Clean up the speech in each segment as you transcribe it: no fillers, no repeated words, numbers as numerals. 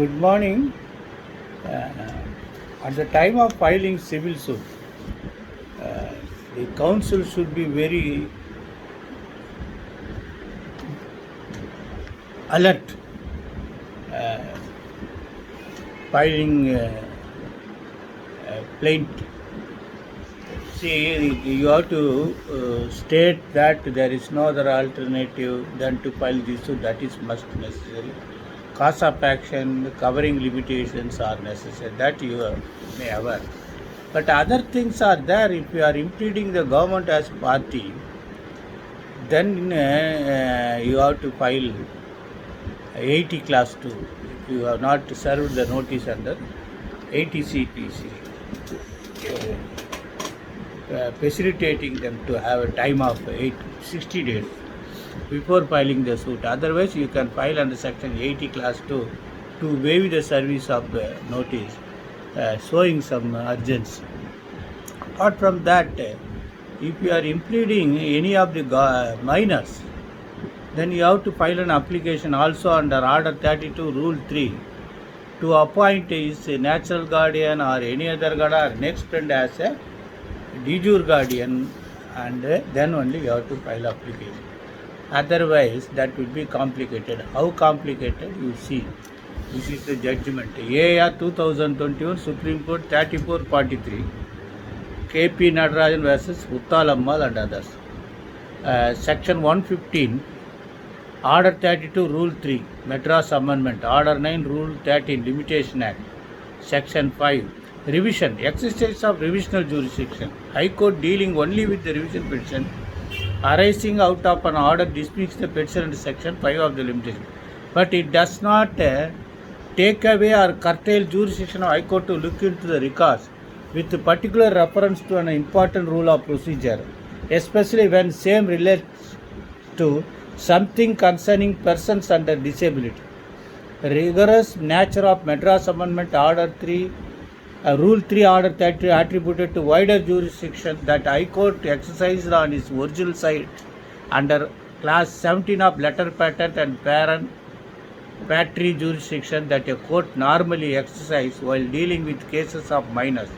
Good morning. At the time of filing civil suit, uh, the counsel should be very alert, uh, filing plaint. See, you have to state that there is no other alternative than to file this suit. That is must necessary. Cause of action, covering limitations are necessary. That you may aware. But other things are there. If you are impeding the government as party, then you have to file 80 class 2 if you have not served the notice under 80 CPC, facilitating them to have a time of 60 days before filing the suit. Otherwise, you can file under section 80 class 2 to waive the service of the notice, showing some urgency. Apart from that, if you are impeding any of the minors, then you have to file an application also under Order 32 Rule 3 to appoint his natural guardian or any other guardian or next friend as a de jure guardian, and then only you have to file application. Otherwise, that will be complicated. How complicated? You see. This is the judgment. AR 2021 Supreme Court 3443. KP Nadarajan versus Uttalammal and others. Section 115, Order 32, Rule 3, Madras Amendment, Order 9, Rule 13, Limitation Act, Section 5, Revision, Existence of Revisional Jurisdiction. High Court dealing only with the revision petition arising out of an order dismissing the petition under Section 5 of the limitation. But it does not take away or curtail jurisdiction of High Court to look into the records with particular reference to an important rule of procedure, especially when same relates to something concerning persons under disability. Rigorous nature of Madras Amendment Order 3, Rule 3 Order 30 attributed to wider jurisdiction that High Court exercised on its original site under Class 17 of letter patent and parent patry jurisdiction that a court normally exercises while dealing with cases of minors.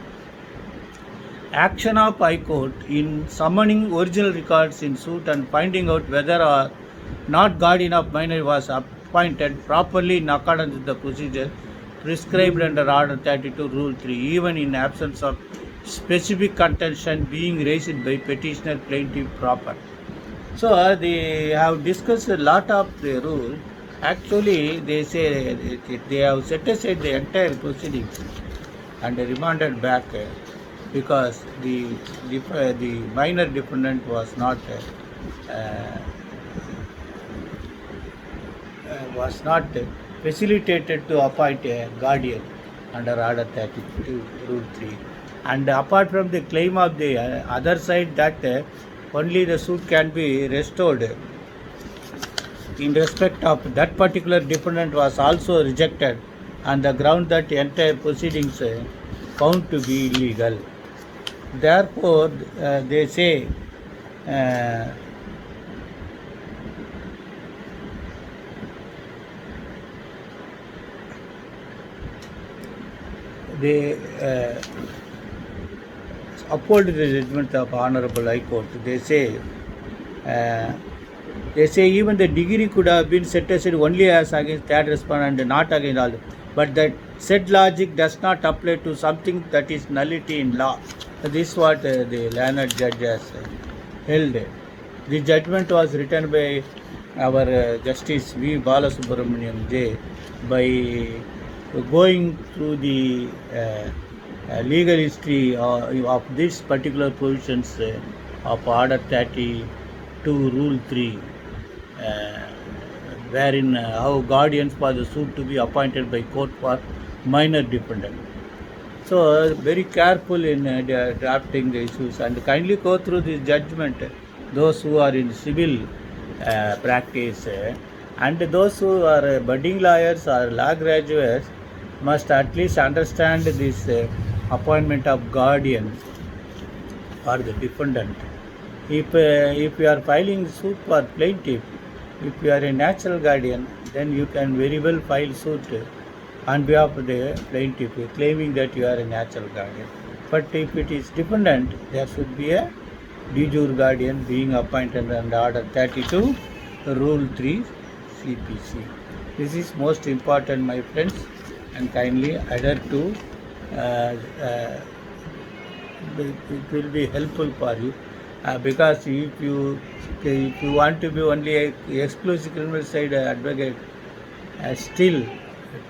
Action of High Court in summoning original records in suit and finding out whether or not guardian of minor was appointed properly in accordance with the procedure prescribed under Order 32 Rule 3, even in absence of specific contention being raised by petitioner plaintiff proper. So they have discussed a lot of the rule. Actually, they say they have set aside the entire proceedings and remanded back because the minor defendant was not facilitated to appoint a guardian under Order 32 Rule 3. And apart from the claim of the other side that only the suit can be restored in respect of that particular defendant was also rejected on the ground that the entire proceedings found to be illegal. Therefore, they say they uphold the judgment of Honorable High Court. They say even the degree could have been set aside only as against that respondent and not against all. But that said logic does not apply to something that is nullity in law. This is what the learned judge has held. The judgment was written by our Justice V. Balasubramaniam J. by going through the legal history of these particular provisions of Order 32 Rule 3, wherein how guardians for the suit to be appointed by court for minor defendant. So very careful in drafting the issues, and kindly go through this judgment, those who are in civil practice and those who are budding lawyers or law graduates must at least understand this appointment of guardian for the defendant. If you are filing suit for plaintiff, if you are a natural guardian, then you can very well file suit on behalf of the plaintiff, claiming that you are a natural guardian. But if it is dependent, there should be a de jure guardian being appointed under Order 32, Rule 3, CPC. This is most important, my friends, and kindly adhere to. It will be helpful for you, because if you want to be only a exclusive criminal side advocate, still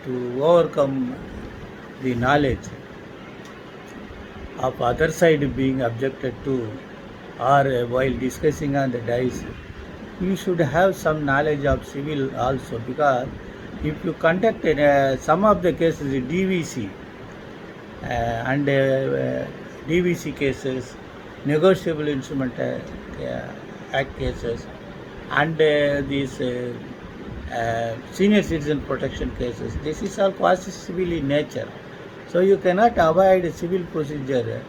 to overcome the knowledge of other side being objected to, or while discussing on the dice, you should have some knowledge of civil also, because if you conduct some of the cases DVC and DVC cases, negotiable instrument act cases, and these senior citizen protection cases, this is all quasi civil in nature. So you cannot avoid civil procedure,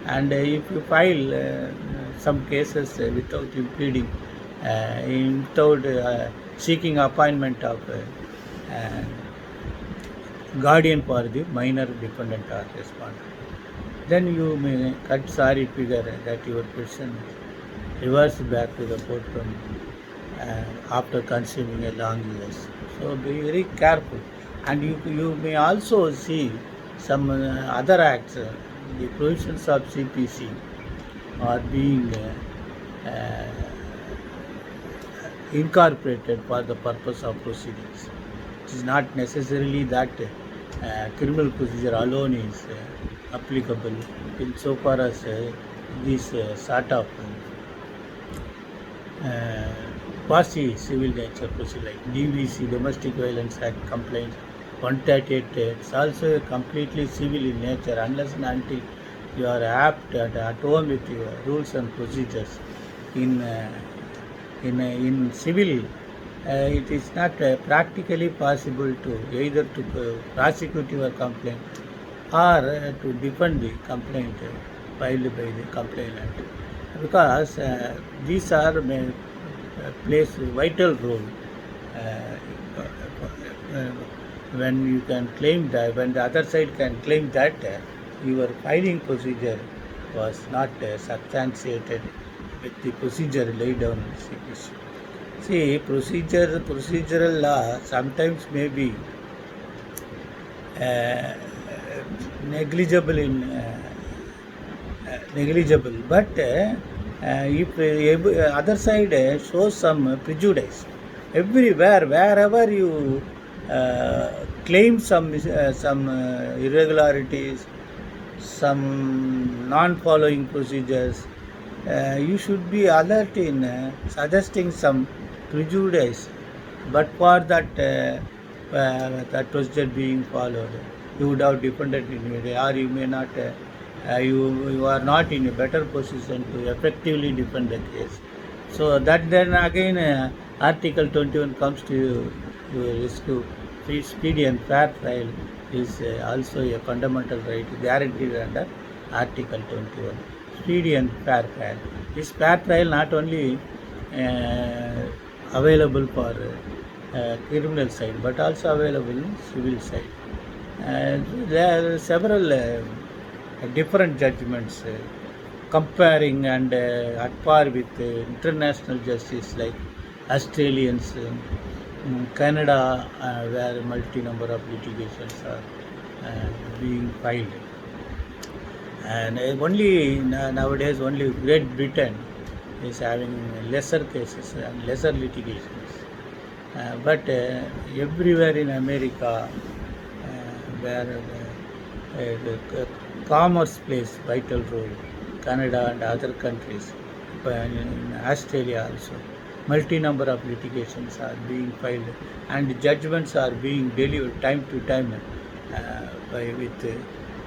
and if you file some cases without impeding, without seeking appointment of guardian for the minor dependent or respondent, then you may cut sorry figure that your person reverse back to the court from after consuming a long years. So be very careful, and you may also see some other acts, the provisions of CPC are being incorporated for the purpose of proceedings. It is not necessarily that criminal procedure alone is applicable insofar as this sort of quasi civil nature procedure like DVC, Domestic Violence Act complaint 138, it's also completely civil in nature, unless and until you are apt at home with your rules and procedures. In civil, it is not practically possible to either to prosecute your complaint or to defend the complaint filed by the complainant, because these are plays a vital role when you can claim that, when the other side can claim that your filing procedure was not substantiated with the procedure laid down in CPC. See, procedural law sometimes may be negligible, but if other side shows some prejudice, wherever you claim some irregularities, some non-following procedures, you should be alert in suggesting some prejudice, but for that that procedure being followed, you would have defended in a, or you may not. You are not in a better position to effectively defend the case. So that then again Article 21 comes to your rescue. Free, speedy and fair trial is also a fundamental right guaranteed under Article 21. Speedy and fair trial. This fair trial not only available for criminal side, but also available in civil side. There are several different judgments comparing and at par with international justice like Australians, Canada, where multi-number of litigations are being filed, and nowadays only Great Britain is having lesser cases and lesser litigations, but everywhere in America where the commerce plays vital role, Canada and other countries, in Australia also, multi-number of litigations are being filed and judgments are being delivered time to time with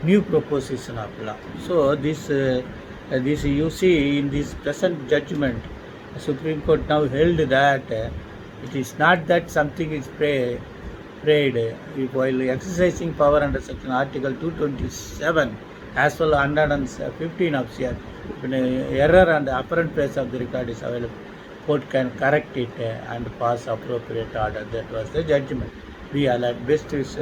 new proposition of law. So this you see in this present judgment, the Supreme Court now held that it is not that something is prayed while exercising power under section Article 227 as well 115 of CR, when error and the apparent place of the record is available, court can correct it and pass appropriate order. That was the judgment. We allowed best wishes